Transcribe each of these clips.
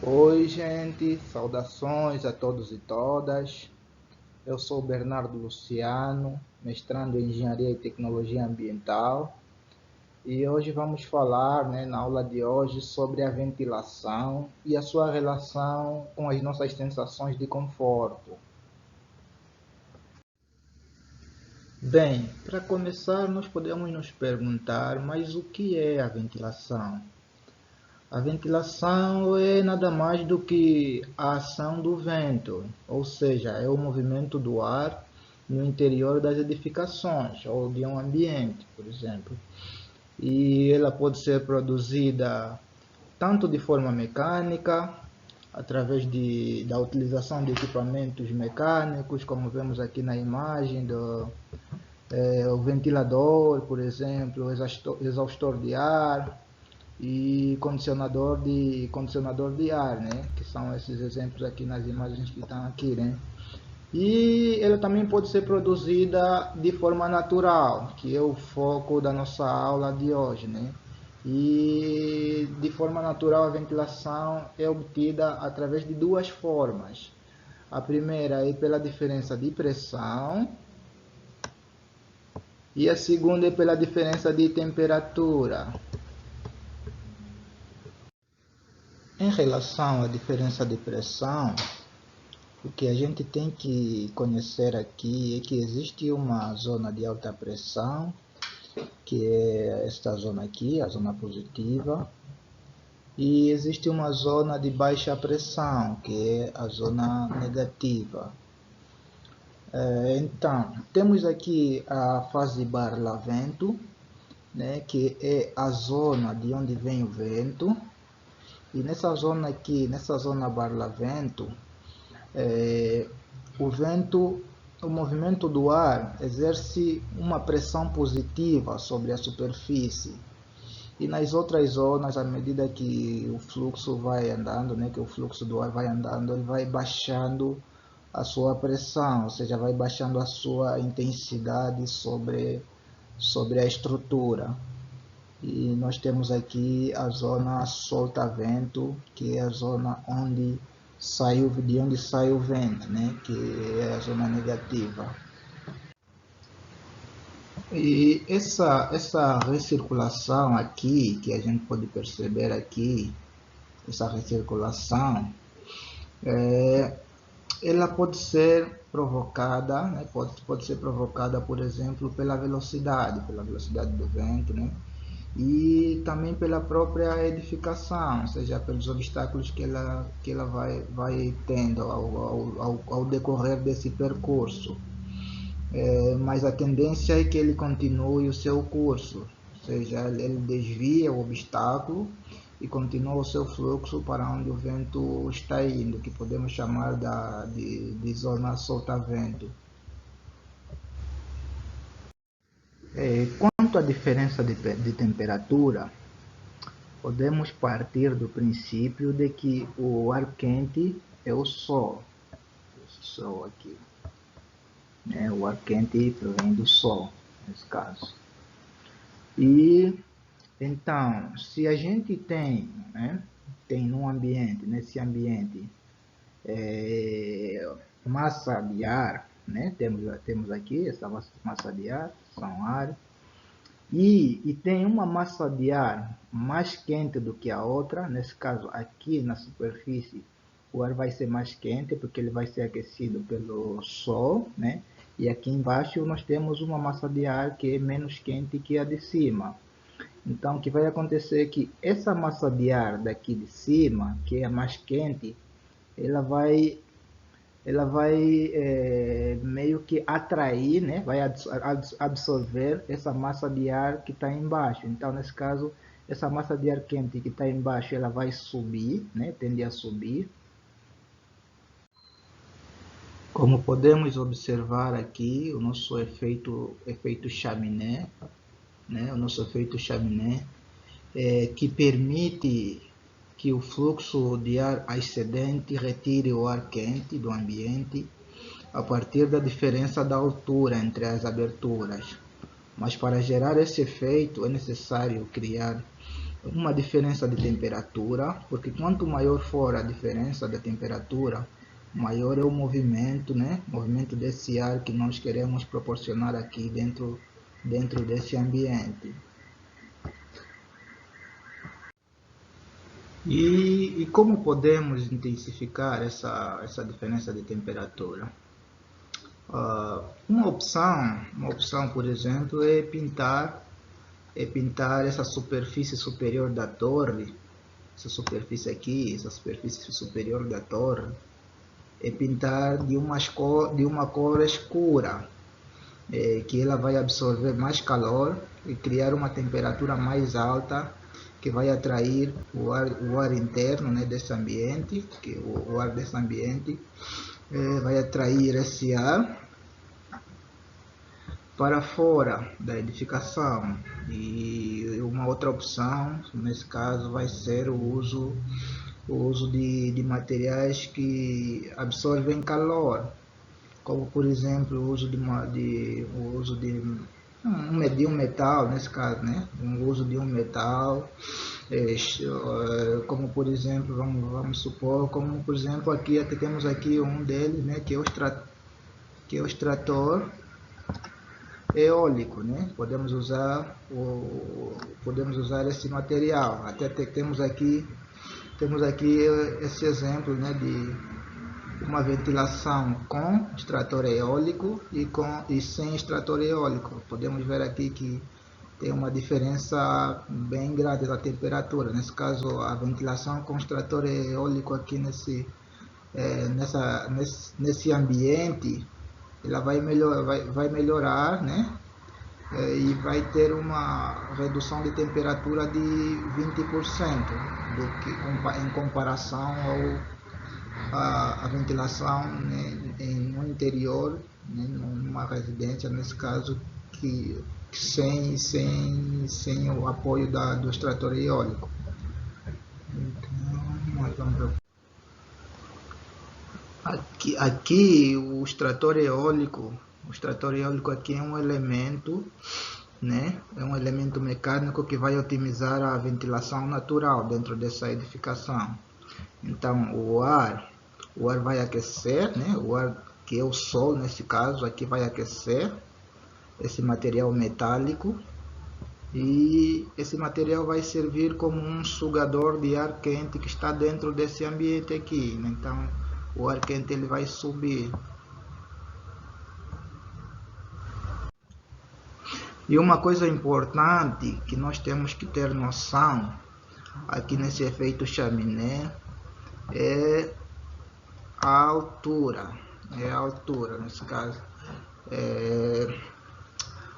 Oi, gente, saudações a todos e todas. Eu sou Bernardo Luciano, mestrando em Engenharia e Tecnologia Ambiental, e hoje vamos falar, na aula de hoje, sobre a ventilação e a sua relação com as nossas sensações de conforto. Bem, para começar, nós podemos nos perguntar, mas o que é a ventilação? A ventilação é nada mais do que a ação do vento, ou seja, é o movimento do ar no interior das edificações ou de um ambiente, por exemplo. E ela pode ser produzida tanto de forma mecânica, através da utilização de equipamentos mecânicos, como vemos aqui na imagem, o ventilador, por exemplo, o exaustor de ar, e condicionador de ar, né? Que são esses exemplos aqui nas imagens que estão aqui, né? E ela também pode ser produzida de forma natural, que é o foco da nossa aula de hoje, né? E de forma natural a ventilação é obtida através de duas formas. A primeira é pela diferença de pressão e a segunda é pela diferença de temperatura. Em relação à diferença de pressão, o que a gente tem que conhecer aqui é que existe uma zona de alta pressão, que é esta zona aqui, a zona positiva, e existe uma zona de baixa pressão, que é a zona negativa. Então, temos aqui a fase bar-vento, né, que é a zona de onde vem o vento, e nessa zona aqui, nessa zona bar-vento, o vento, o movimento do ar exerce uma pressão positiva sobre a superfície. E nas outras zonas, à medida que o fluxo vai andando, né, que o fluxo do ar vai andando, ele vai baixando a sua pressão, ou seja, vai baixando a sua intensidade sobre a estrutura. E nós temos aqui a zona solta-vento, que é a zona de onde sai o vento, né? Que é a zona negativa. E essa recirculação aqui, que a gente pode perceber aqui, essa recirculação, ela pode ser provocada, né? Pode ser provocada, por exemplo, pela velocidade do vento, né? E também pela própria edificação, ou seja, pelos obstáculos que ela vai tendo ao decorrer desse percurso. Mas a tendência é que ele continue o seu curso, ou seja, ele desvia o obstáculo e continua o seu fluxo para onde o vento está indo, que podemos chamar de zona solta-vento. Quanto à diferença de temperatura, podemos partir do princípio de que o ar quente é o Sol. Esse Sol aqui. O ar quente provém do Sol, nesse caso. E então, se a gente tem num ambiente, nesse ambiente, massa de ar, né? Temos aqui essa massa de ar, são ar, e tem uma massa de ar mais quente do que a outra, nesse caso aqui na superfície o ar vai ser mais quente porque ele vai ser aquecido pelo Sol, né? E aqui embaixo nós temos uma massa de ar que é menos quente que a de cima. Então o que vai acontecer é que essa massa de ar daqui de cima, que é a mais quente, ela vai meio que atrair, né? Vai absorver essa massa de ar que está embaixo. Então, nesse caso, essa massa de ar quente que está embaixo, ela vai subir, né? Tende a subir. Como podemos observar aqui, o nosso efeito chaminé, né? O nosso efeito chaminé, que permite que o fluxo de ar excedente retire o ar quente do ambiente a partir da diferença da altura entre as aberturas. Mas para gerar esse efeito é necessário criar uma diferença de temperatura, porque quanto maior for a diferença da temperatura, maior é o movimento, né? O movimento desse ar que nós queremos proporcionar aqui dentro desse ambiente. E como podemos intensificar essa diferença de temperatura? Uma opção, por exemplo, é pintar essa superfície superior da torre, essa superfície aqui, essa superfície superior da torre, é pintar de uma cor escura, que ela vai absorver mais calor e criar uma temperatura mais alta, que vai atrair o ar interno, né, desse ambiente, que o ar desse ambiente vai atrair esse ar para fora da edificação. E uma outra opção, nesse caso, vai ser o uso de materiais que absorvem calor, como por exemplo o uso de um metal, nesse caso, né? O uso de um metal, como por exemplo, vamos supor, como por exemplo aqui temos aqui um deles, né? Que é o extrator eólico, né? Podemos usar esse material. Até temos aqui esse exemplo, né, de uma ventilação com extrator eólico e sem extrator eólico. Podemos ver aqui que tem uma diferença bem grande da temperatura. Nesse caso, a ventilação com extrator eólico aqui nesse ambiente, ela vai melhorar, né? E vai ter uma redução de temperatura de 20% em comparação à ventilação, né, no interior, né, numa residência, nesse caso, que sem o apoio do extrator eólico. Então, aqui o extrator eólico aqui é um elemento, né? É um elemento mecânico que vai otimizar a ventilação natural dentro dessa edificação. Então o ar vai aquecer, né? O ar, que é o sol nesse caso, aqui vai aquecer esse material metálico, e esse material vai servir como um sugador de ar quente que está dentro desse ambiente aqui. Então o ar quente ele vai subir. E uma coisa importante que nós temos que ter noção aqui nesse efeito chaminé é a altura. Nesse caso.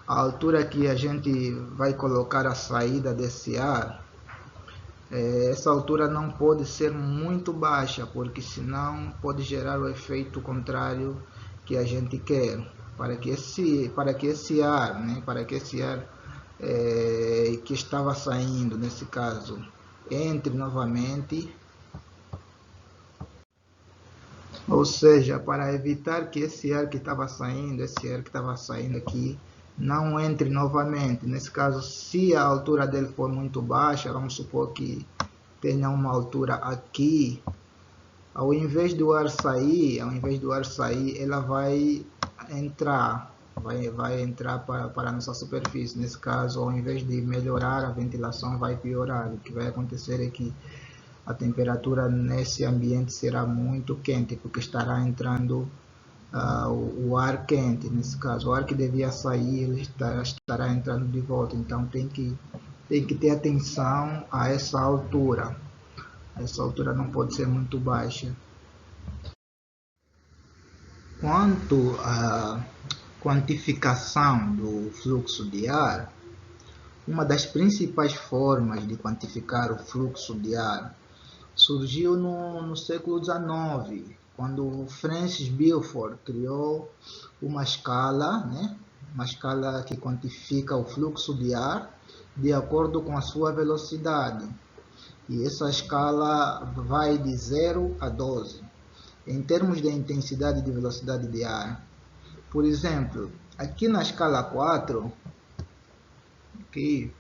A altura que a gente vai colocar a saída desse ar, essa altura não pode ser muito baixa, porque senão pode gerar o efeito contrário que a gente quer. Para que esse ar, né, que estava saindo, nesse caso, entre novamente, ou seja, para evitar que esse ar que estava saindo aqui, não entre novamente. Nesse caso, se a altura dele for muito baixa, vamos supor que tenha uma altura aqui, ao invés do ar sair, ela vai entrar para a nossa superfície. Nesse caso, ao invés de melhorar, a ventilação vai piorar. O que vai acontecer é que a temperatura nesse ambiente será muito quente, porque estará entrando o ar quente. Nesse caso, o ar que devia sair, ele estará entrando de volta. Então tem que ter atenção a essa altura. Essa altura não pode ser muito baixa. Quanto à quantificação do fluxo de ar, uma das principais formas de quantificar o fluxo de ar surgiu no século XIX, quando Francis Beaufort criou uma escala, né? Uma escala que quantifica o fluxo de ar de acordo com a sua velocidade. E essa escala vai de 0 a 12, em termos de intensidade de velocidade de ar. Por exemplo, aqui na escala 4, aqui,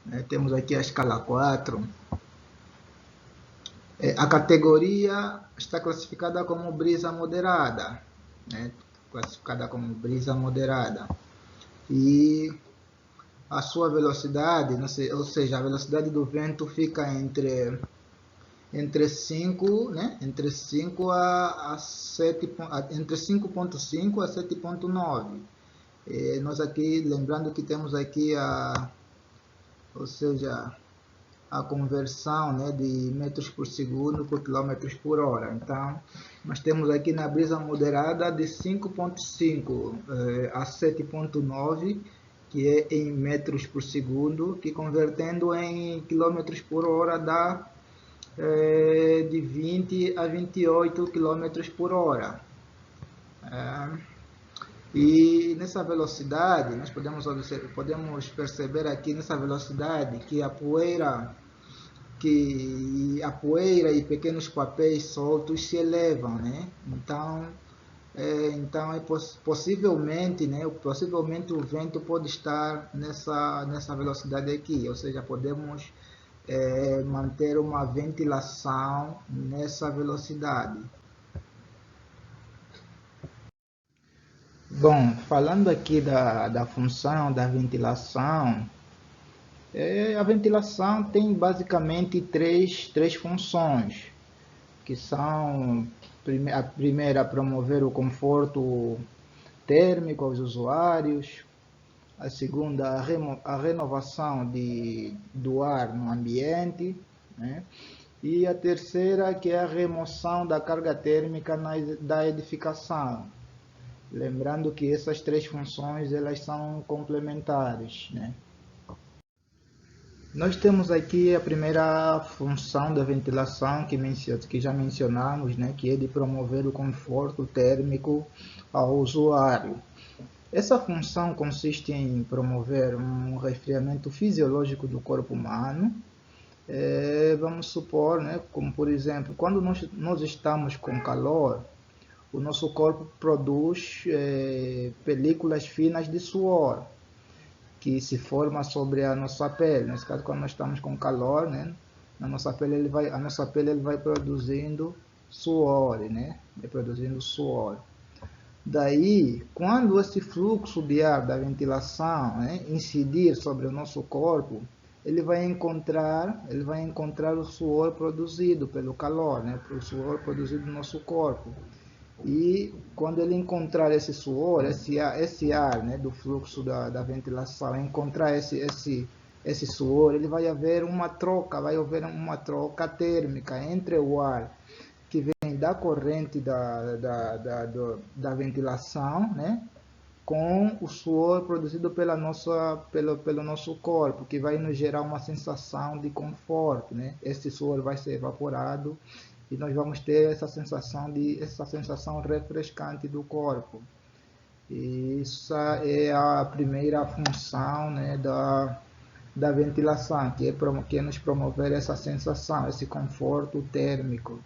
né? Temos aqui a escala 4. A categoria está classificada como brisa moderada, né? Classificada como brisa moderada. E a sua velocidade, ou seja, a velocidade do vento fica entre 5, né? Entre 5 a 7, entre 5.5 a 7.9. Nós aqui, lembrando que temos aqui ou seja, a conversão, né, de metros por segundo por quilômetros por hora. Então, nós temos aqui na brisa moderada de 5.5 a 7.9, que é em metros por segundo, que convertendo em quilômetros por hora dá de 20 a 28 quilômetros por hora. E nessa velocidade, nós podemos perceber aqui nessa velocidade que a poeira e pequenos papéis soltos se elevam, né? Então, possivelmente, né? Possivelmente o vento pode estar nessa velocidade aqui, ou seja, podemos manter uma ventilação nessa velocidade. Bom, falando aqui da função da ventilação, a ventilação tem basicamente três funções, que são a primeira, promover o conforto térmico aos usuários, a segunda, a renovação do ar no ambiente, né? E a terceira, que é a remoção da carga térmica da edificação. Lembrando que essas três funções elas são complementares, né? Nós temos aqui a primeira função da ventilação que já mencionamos, né, que é de promover o conforto térmico ao usuário. Essa função consiste em promover um resfriamento fisiológico do corpo humano. Vamos supor, né, como por exemplo, quando nós estamos com calor, o nosso corpo produz películas finas de suor, que se forma sobre a nossa pele. Nesse caso, quando nós estamos com calor, né, a nossa pele vai produzindo suor, né, vai produzindo suor. Daí, quando esse fluxo de ar da ventilação, né, incidir sobre o nosso corpo, ele vai encontrar o suor produzido pelo calor, né, o suor produzido no nosso corpo. E quando ele encontrar esse suor, esse ar, né, do fluxo da ventilação, encontrar esse suor, ele vai haver uma troca térmica entre o ar que vem da corrente da ventilação, né, com o suor produzido pelo nosso corpo, que vai nos gerar uma sensação de conforto, né? Esse suor vai ser evaporado e nós vamos ter essa sensação refrescante do corpo. E essa é a primeira função, né, da ventilação, que é nos promover essa sensação, esse conforto térmico.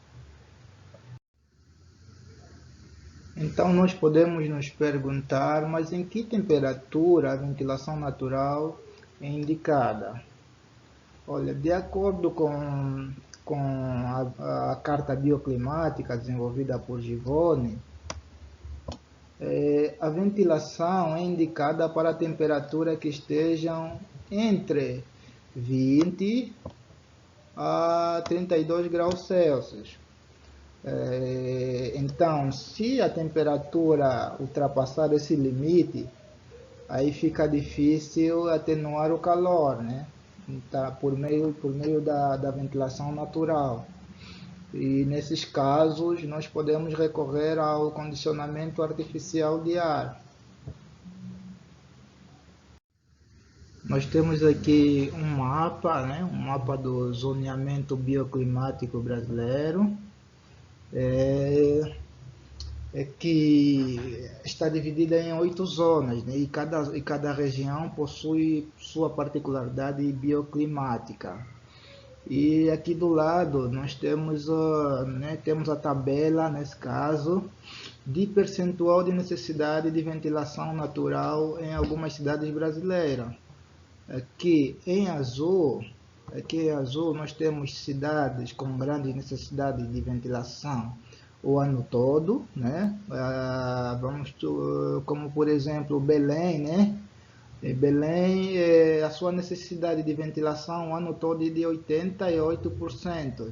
Então nós podemos nos perguntar, mas em que temperatura a ventilação natural é indicada? Olha, de acordo com a Carta Bioclimática desenvolvida por Givone, a ventilação é indicada para temperaturas que estejam entre 20 a 32 graus Celsius. Então, se a temperatura ultrapassar esse limite, aí fica difícil atenuar o calor, né? Então, por meio da ventilação natural. E nesses casos, nós podemos recorrer ao condicionamento artificial de ar. Nós temos aqui um mapa, né? Um mapa do zoneamento bioclimático brasileiro. Que está dividida em 8 zonas, né? E cada região possui sua particularidade bioclimática. E aqui do lado nós temos, temos a tabela, nesse caso, de percentual de necessidade de ventilação natural em algumas cidades brasileiras. aqui em azul nós temos cidades com grande necessidade de ventilação o ano todo, né? Como por exemplo Belém, né? Em Belém, a sua necessidade de ventilação o ano todo é de 88%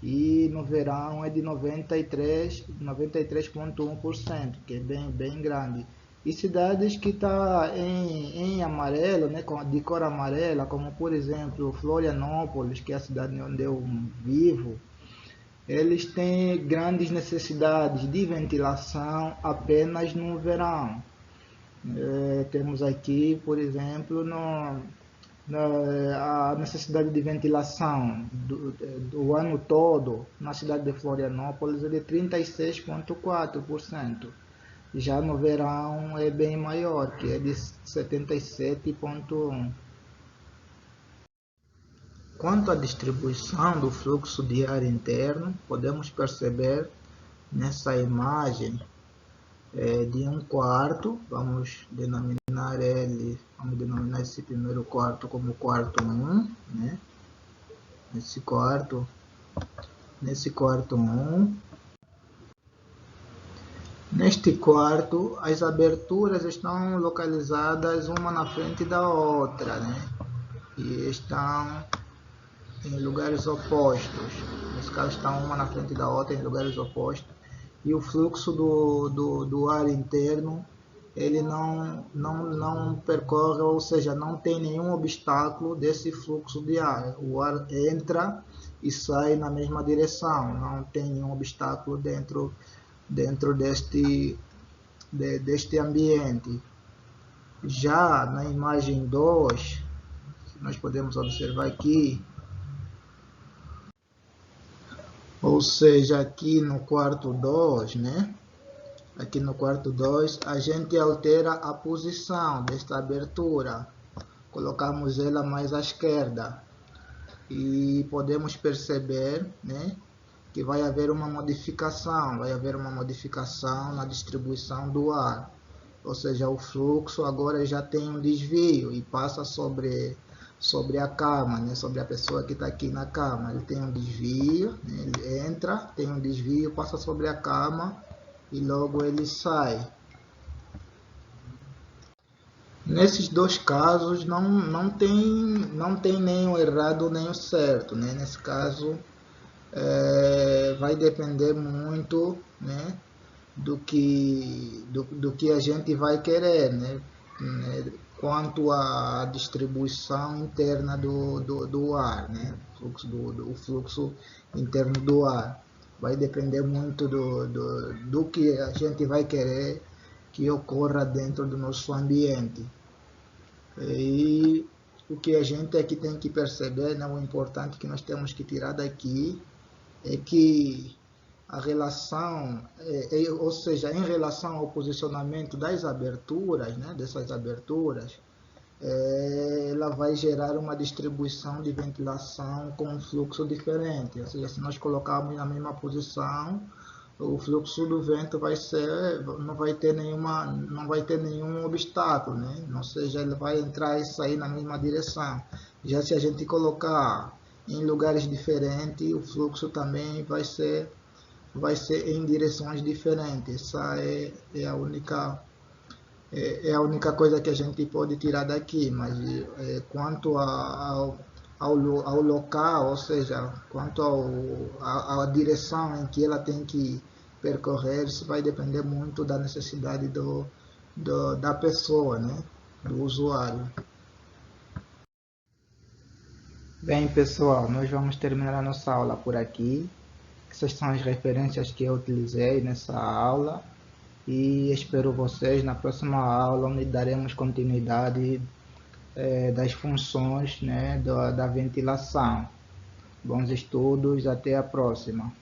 e no verão é de 93,1%, que é bem grande. E cidades que estão em amarelo, né, de cor amarela, como por exemplo Florianópolis, que é a cidade onde eu vivo, eles têm grandes necessidades de ventilação apenas no verão. Temos aqui, por exemplo, a necessidade de ventilação do ano todo na cidade de Florianópolis é de 36,4%. Já no verão é bem maior, que é de 77,1%. Quanto à distribuição do fluxo de ar interno, podemos perceber nessa imagem de um quarto, vamos denominar esse primeiro quarto como quarto 1, né? Nesse quarto 1, neste quarto as aberturas estão localizadas uma na frente da outra, né? E estão em lugares opostos, nesse caso estão uma na frente da outra em lugares opostos. E o fluxo do ar interno, ele não percorre, ou seja, não tem nenhum obstáculo desse fluxo de ar. O ar entra e sai na mesma direção, não tem nenhum obstáculo dentro deste ambiente. Já na imagem 2, nós podemos observar aqui, ou seja, aqui no quarto 2, né? Aqui no quarto 2, a gente altera a posição desta abertura. Colocamos ela mais à esquerda. E podemos perceber, né, que vai haver uma modificação. Vai haver uma modificação na distribuição do ar. Ou seja, o fluxo agora já tem um desvio e passa sobre a cama, né? Sobre a pessoa que está aqui na cama. Ele tem um desvio, né? Ele entra, tem um desvio, passa sobre a cama e logo ele sai. Nesses dois casos não tem nem o errado nem o certo, né? Nesse caso vai depender muito, né, do que a gente vai querer, né? Quanto à distribuição interna do ar, né? O fluxo interno do ar. Vai depender muito do que a gente vai querer que ocorra dentro do nosso ambiente. E o que a gente aqui tem que perceber, né, o importante que nós temos que tirar daqui é que a relação, ou seja, em relação ao posicionamento das aberturas, né, dessas aberturas, ela vai gerar uma distribuição de ventilação com um fluxo diferente. Ou seja, se nós colocarmos na mesma posição, o fluxo do vento não vai ter nenhum obstáculo, né? Ou seja, ele vai entrar e sair na mesma direção. Já se a gente colocar em lugares diferentes, o fluxo também vai ser em direções diferentes. Essa é a única coisa que a gente pode tirar daqui, mas quanto ao local, ou seja, quanto à direção em que ela tem que percorrer, isso vai depender muito da necessidade da pessoa, né? Do usuário. Bem, pessoal, nós vamos terminar a nossa aula por aqui. Essas são as referências que eu utilizei nessa aula. E espero vocês na próxima aula, onde daremos continuidade das funções, né, da ventilação. Bons estudos, até a próxima.